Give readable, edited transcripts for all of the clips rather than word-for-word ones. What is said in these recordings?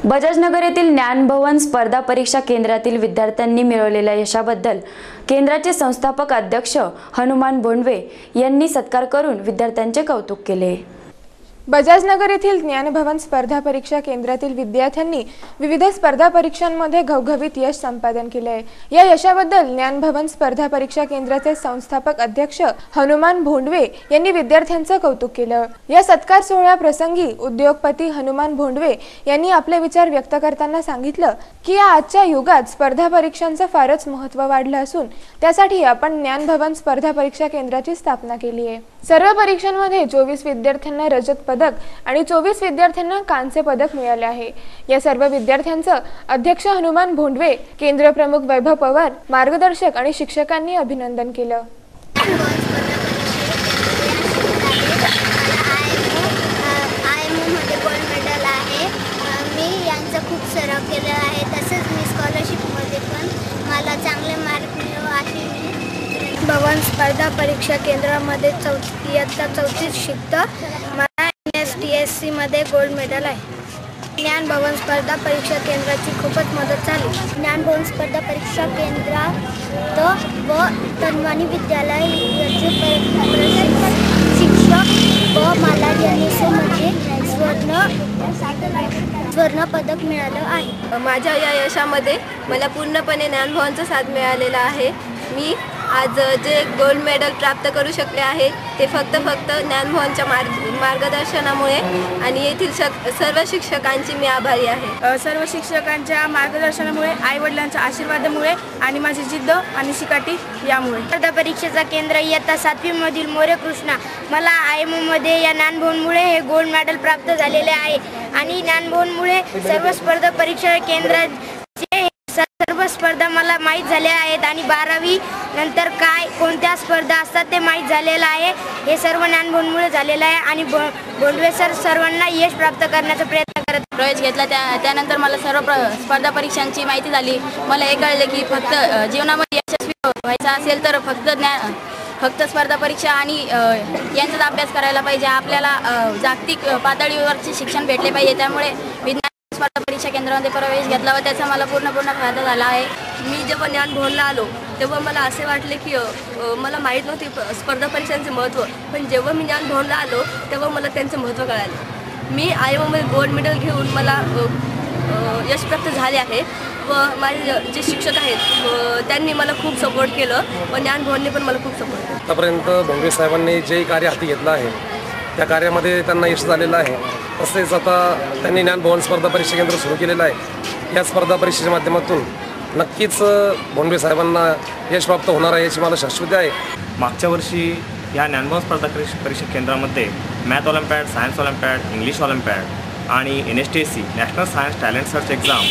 बजाजनगर येथील ज्ञानभवन स्पर्धा परीक्षा केंद्रातील विद्यार्थ्यांनी मिळवलेल्या यशाबद्दल केंद्राचे संस्थापक अध्यक्ष हनुमान भोंडवे यांनी सत्कार करून विद्यार्थ्यांचे कौतुक केले। बजाजनगर येथील ज्ञानभवन स्पर्धा परीक्षा केंद्रातील विद्यार्थ्यांनी विविध स्पर्धा परीक्षांमध्ये घवघवीत यश संपादन केले आहे। या यशाबद्दल ज्ञानभवन स्पर्धा परीक्षा केंद्राचे संस्थापक अध्यक्ष हनुमान भोंडवे यांनी विद्यार्थ्यांचे कौतुक केले। या सत्कार सोहळ्याप्रसंगी उद्योगपती हनुमान भोंडवे यांनी आपले विचार व्यक्त करताना सांगितलं की या आजच्या युगात स्पर्धा परीक्षांचे फारच महत्त्व वाढले असून त्यासाठी आपण ज्ञानभवन स्पर्धा परीक्षा केंद्राची स्थापना केली आहे। सर्व परीक्षांमध्ये 24 विद्यार्थ्यांना रजत पदक आणि 24 विद्यार्थ्यांना कांस्य पदक मिळाले आहे। या सर्व विद्यार्थ्यांचं अध्यक्ष हनुमान भोंडवे, केंद्र प्रमुख वैभव पवार, मार्गदर्शक आणि शिक्षकांनी अभिनंदन केलं। खूप सराव केला आहे, तसेच मी स्कॉलरशिपमध्ये पण मला चांगले मार्क मिळवले आहे। भवन स्पर्धा परीक्षा केंद्रामध्ये इयत्ता 4थीत शिकतो। मला NSTSC मध्ये गोल्ड मेडल आहे। ज्ञान भवन स्पर्धा परीक्षा केंद्राची खूपच मदत झाली। ज्ञान भवन स्पर्धा परीक्षा केंद्रात व तन्वानी विद्यालय याचे शिक्षक व मला NSमध्ये स्वर्ण पदक मिळालं आहे। माझ्या या यशामध्ये मला पूर्णपणे ज्ञानभवनचा साथ मिळालेला आहे। मी आज जे गोल्ड मेडल प्राप्त करू शकले आहे ते फक्त ज्ञानभवनच्या मार्गदर्शनामुळे आणि येथील सर्व शिक्षकांची मी आभारी आहे। सर्व शिक्षकांच्या मार्गदर्शनामुळे, आई वडिलांच्या आशीर्वादामुळे आणि माझी जिद्द आणि शिकाटी यामुळे। स्पर्धा परीक्षेचा केंद्र इयत्ता 7वी मधील मोरे कृष्णा मला IIM या ज्ञानभवनमुळे हे गोल्ड मेडल प्राप्त झालेले आहे आणि ज्ञानभवनमुळे सर्व स्पर्धा परीक्षा केंद्राचे सर्व स्पर्धा मला माहीत झाल्या आहेत आणि 12वी नंतर कोणत्या स्पर्धा असतात ते माहीत झालेलं आहे। हे सर्व ज्ञानभवनमुळे झालेलं आहे आणि भोंडवे सर सर्वांना यश प्राप्त करण्याचा प्रयत्न करत प्रवेश घेतला। त्यानंतर मला सर्व स्पर्धा परीक्षांची माहिती झाली। मला हे कळले की फक्त जीवनामध्ये यशस्वी व्हायचं असेल तर फक्त स्पर्धा परीक्षा आणि यांचाच अभ्यास करायला पाहिजे। आपल्याला जागतिक पातळीवरचे शिक्षण भेटले पाहिजे। त्यामुळे विज्ञान स्पर्धा परीक्षा केंद्रामध्ये प्रवेश घेतला व त्याचा मला पूर्ण फायदा झाला आहे। मी जेव्हा ज्ञानभवनला आलो तेव्हा मला असे वाटले की मला माहीत नव्हते स्पर्धा परीक्षांचे महत्त्व, पण जेव्हा मी ज्ञानभवनला आलो तेव्हा मला त्यांचं महत्त्व कळालं। मी IIMमध्ये गोल्ड मेडल घेऊन मला यश प्राप्त झाले आहे व माझे जे शिक्षक आहेत त्यांनी मला खूप सपोर्ट केलं व ज्ञानभवनने पण मला खूप सपोर्ट केलं। आतापर्यंत भोंडवे साहेबांनी जे कार्य हाती घेतलं आहे त्या कार्यामध्ये त्यांना यश झालेलं आहे। तसेच आता त्यांनी ज्ञानभवन स्पर्धा परीक्षा केंद्र सुरू केलेलं आहे। या स्पर्धा परीक्षेच्या माध्यमातून नक्कीच भोंडवे साहेबांना यश प्राप्त होणार आहे याची मला शाश्वती आहे। मागच्या वर्षी या ज्ञानभवन स्पर्धा परीक्षा केंद्रामध्ये math Olympiad, science Olympiad, English Olympiad आणि NSTSC national science talent search exam,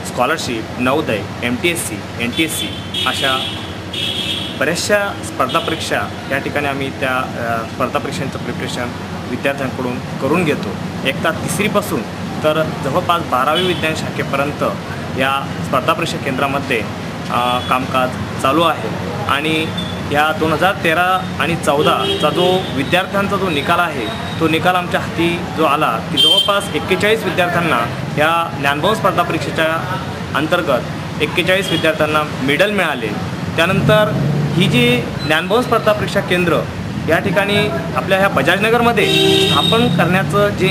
scholarship, Navodaya, MTSC, NTSC अशा बऱ्याचशा स्पर्धा परीक्षा या ठिकाणी आम्ही त्या स्पर्धा परीक्षांचं प्रिपरेशन विद्यार्थ्यांकडून करून घेतो। इयत्ता 3रीपासून तर जवळपास 12वी विज्ञान शाखेपर्यंत या स्पर्धा परीक्षा केंद्रामध्ये कामकाज चालू आहे आणि या 2013 आणि 14चा जो विद्यार्थ्यांचा जो निकाल आहे तो निकाल आमच्या हाती जो आला की जवळपास 41 विद्यार्थ्यांना या ज्ञानभवन स्पर्धा परीक्षेच्या अंतर्गत 41 विद्यार्थ्यांना मेडल मिळाले। त्यानंतर ही जी ज्ञानभवन स्पर्धा परीक्षा केंद्र या ठिकाणी आपल्या ह्या बजाजनगरमध्ये स्थापन करण्याचं जे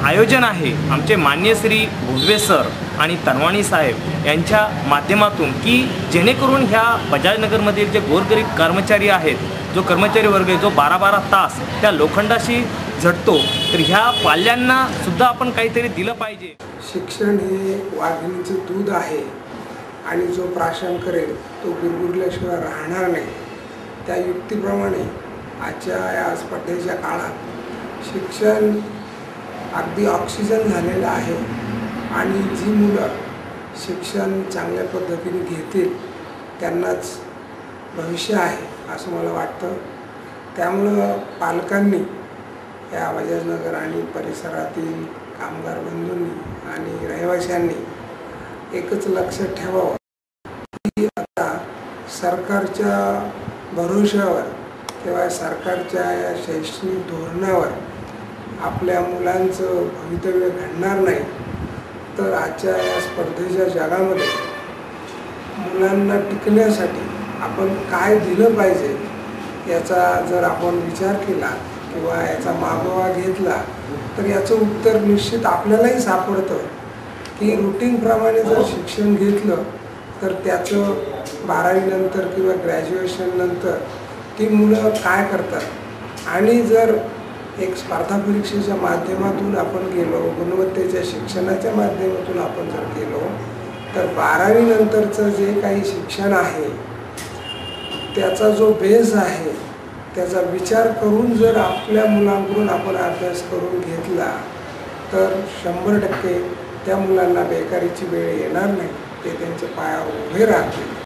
आयोजन आहे आमचे माननीय श्री भोंडवे सर आणि तन्वानी साहेब यांच्या माध्यमातून की जेणेकरून ह्या बजाजनगरमधील जे गोरगरीब कर्मचारी आहेत, जो कर्मचारी वर्ग आहे जो 12-12 तास त्या लोखंडाशी झटतो, तर ह्या पाल्यांना सुद्धा आपण काहीतरी दिलं पाहिजे। शिक्षण हे वाघिणीचं दूध आहे आणि जो प्राशन करेल तो गुरगुरल्याशिवाय राहणार नाही। त्या युक्तीप्रमाणे आजच्या या स्पर्धेच्या काळात शिक्षण अगदी ऑक्सिजन झालेलं आहे आणि जी मुलं शिक्षण चांगल्या पद्धतीने घेतील त्यांनाच भविष्य आहे असं मला वाटतं। त्यामुळं पालकांनी या बजाजनगर आणि परिसरातील कामगार बंधूंनी आणि रहिवाशांनी एकच लक्षात ठेवावं की आता सरकारच्या भरोश्यावर किंवा सरकारच्या या शैक्षणिक धोरणावर आपल्या मुलांचं भवितव्य घडणार नाही। तर आजच्या या स्पर्धेच्या जगामध्ये मुलांना टिकण्यासाठी आपण काय दिलं पाहिजे याचा जर आपण विचार केला किंवा याचा मागोवा घेतला तर याचं उत्तर निश्चित आपल्यालाही सापडतं की रुटीनप्रमाणे जर शिक्षण घेतलं तर त्याचं 12वी नंतर किंवा ग्रॅज्युएशन नंतर ती मुलं काय करतात आणि जर एक स्पर्धा परीक्षेच्या माध्यमातून आपण गेलो, गुणवत्तेच्या शिक्षणाच्या माध्यमातून आपण जर गेलो तर 12वी नंतरचं जे काही शिक्षण आहे त्याचा जो बेस आहे त्याचा विचार करून जर आपल्या मुलांकडून आपण अभ्यास करून घेतला तर 100% त्या मुलांना बेकारीची वेळ येणार नाही, ते त्यांच्या पायावर उभे राहतील.